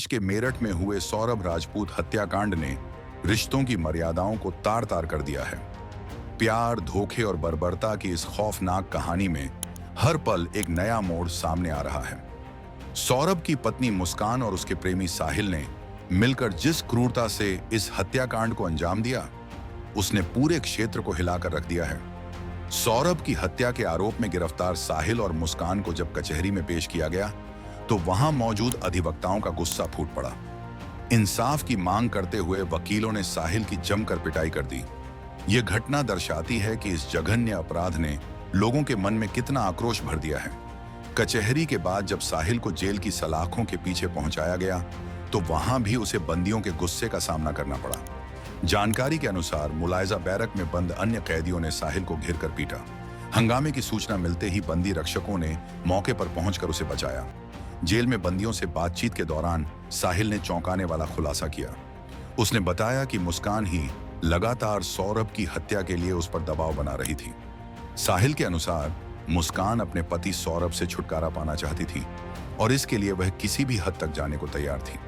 प्रदेश के मेरठ में हुए सौरभ राजपूत हत्याकांड ने रिश्तों की मर्यादाओं को तार तार कर दिया है। प्यार, धोखे और बर्बरता की इस खौफनाक कहानी में हर पल एक नया मोड़ सामने आ रहा है। सौरभ की पत्नी मुस्कान और उसके प्रेमी साहिल ने मिलकर जिस क्रूरता से इस हत्याकांड को अंजाम दिया, उसने पूरे क्षेत्र को हिलाकर रख दिया है। सौरभ की हत्या के आरोप में गिरफ्तार साहिल और मुस्कान को जब कचहरी में पेश किया गया तो वहां मौजूद अधिवक्ताओं का गुस्सा फूट पड़ा। इंसाफ की मांग करते हुए वकीलों ने साहिल की जमकर पिटाई कर दी। यह घटना दर्शाती है कि इस जघन्य अपराध ने लोगों के मन में कितना आक्रोश भर दिया है। कचहरी के बाद जब साहिल को जेल की सलाखों के पीछे पहुंचाया गया तो वहां भी उसे बंदियों के गुस्से का सामना करना पड़ा। जानकारी के अनुसार मुलायजा बैरक में बंद अन्य कैदियों ने साहिल को घेर कर पीटा। हंगामे की सूचना मिलते ही बंदी रक्षकों ने मौके पर पहुंचकर उसे बचाया। जेल में बंदियों से बातचीत के दौरान साहिल ने चौंकाने वाला खुलासा किया। उसने बताया कि मुस्कान ही लगातार सौरभ की हत्या के लिए उस पर दबाव बना रही थी। साहिल के अनुसार मुस्कान अपने पति सौरभ से छुटकारा पाना चाहती थी और इसके लिए वह किसी भी हद तक जाने को तैयार थी।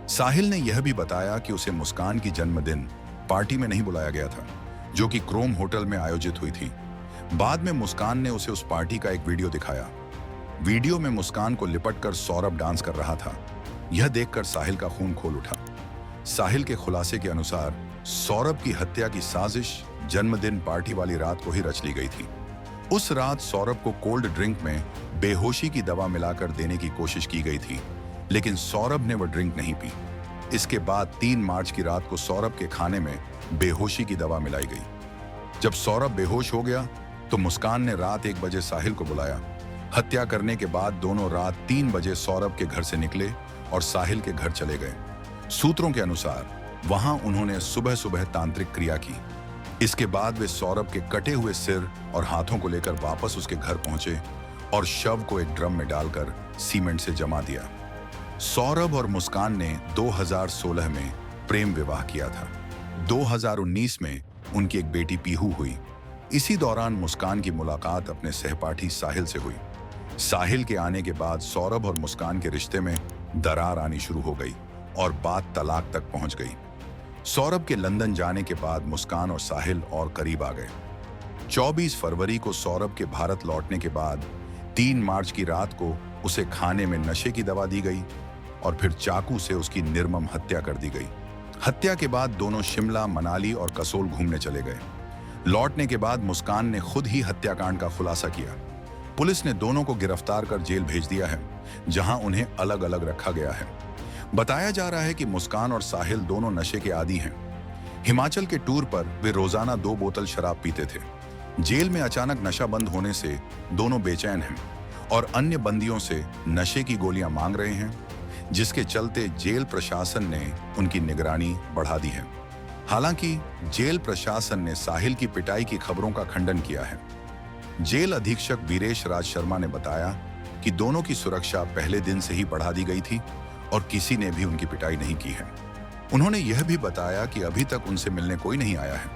साहिल ने यह भी बताया कि उसे मुस्कान की जन्मदिन पार्टी में नहीं बुलाया गया था, जो कि क्रोम होटल में आयोजित हुई थी। बाद में मुस्कान ने उसे उस पार्टी का एक वीडियो दिखाया। वीडियो में मुस्कान को लिपटकर सौरभ डांस कर रहा था। यह देखकर साहिल का खून खोल उठा। साहिल के खुलासे के अनुसार सौरभ की हत्या की साजिश जन्मदिन पार्टी वाली रात को ही रच ली गई थी। उस रात सौरभ को कोल्ड ड्रिंक में बेहोशी की दवा मिलाकर देने की कोशिश की गई थी, लेकिन सौरभ ने वह ड्रिंक नहीं पी। इसके बाद 3 मार्च की रात को सौरभ के खाने में बेहोशी की दवा मिलाई गई। जब सौरभ बेहोश हो गया तो मुस्कान ने रात 1 बजे साहिल को बुलाया। हत्या करने के बाद दोनों रात 3 बजे सौरभ के घर से निकले और साहिल के घर चले गए। सूत्रों के अनुसार वहां उन्होंने सुबह सुबह तांत्रिक क्रिया की। इसके बाद वे सौरभ के कटे हुए सिर और हाथों को लेकर वापस उसके घर पहुंचे और शव को एक ड्रम में डालकर सीमेंट से जमा दिया। सौरभ और मुस्कान ने 2016 में प्रेम विवाह किया था। 2019 में उनकी एक बेटी पीहू हुई। इसी दौरान मुस्कान की मुलाकात अपने सहपाठी साहिल से हुई। साहिल के आने के बाद सौरभ और मुस्कान के रिश्ते में दरार आनी शुरू हो गई और बात तलाक तक पहुंच गई। सौरभ के लंदन जाने के बाद मुस्कान और साहिल और करीब आ गए। 24 फरवरी को सौरभ के भारत लौटने के बाद 3 मार्च की रात को उसे खाने में नशे की दवा दी गई और फिर चाकू से उसकी निर्मम हत्या कर दी गई। हत्या के बाद दोनों शिमला, मनाली और कसोल घूमने चले गए। लौटने के बाद मुस्कान ने खुद ही हत्याकांड का खुलासा किया। पुलिस ने दोनों को गिरफ्तार कर जेल भेज दिया है, जहां उन्हें अलग अलग रखा गया है। बताया जा रहा है कि मुस्कान और साहिल दोनों नशे के आदी हैं। हिमाचल के टूर पर वे रोजाना 2 बोतल शराब पीते थे। जेल में अचानक नशा बंद होने से दोनों बेचैन हैं और अन्य बंदियों से नशे की गोलियां मांग रहे हैं, जिसके चलते जेल प्रशासन ने उनकी निगरानी बढ़ा दी है। हालांकि जेल प्रशासन ने साहिल की पिटाई की खबरों का खंडन किया है। जेल अधीक्षक वीरेश राज शर्मा ने बताया कि दोनों की सुरक्षा पहले दिन से ही बढ़ा दी गई थी और किसी ने भी उनकी पिटाई नहीं की है। उन्होंने यह भी बताया कि अभी तक उनसे मिलने कोई नहीं आया है,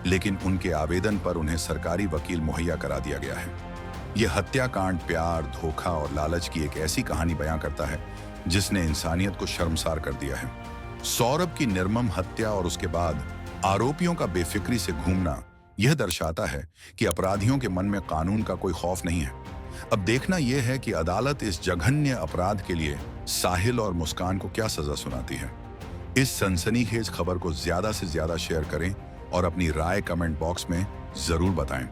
लेकिन उनके आवेदन पर उन्हें सरकारी वकील मुहैया करा दिया गया है। यह हत्याकांड प्यार, धोखा और लालच की एक ऐसी कहानी बयां करता है जिसने इंसानियत को शर्मसार कर दिया है। सौरभ की निर्मम हत्या और उसके बाद आरोपियों का बेफिक्री से घूमना यह दर्शाता है कि अपराधियों के मन में कानून का कोई खौफ नहीं है। अब देखना यह है कि अदालत इस जघन्य अपराध के लिए साहिल और मुस्कान को क्या सजा सुनाती है। इस सनसनीखेज खबर को ज्यादा से ज्यादा शेयर करें और अपनी राय कमेंट बॉक्स में जरूर बताएं।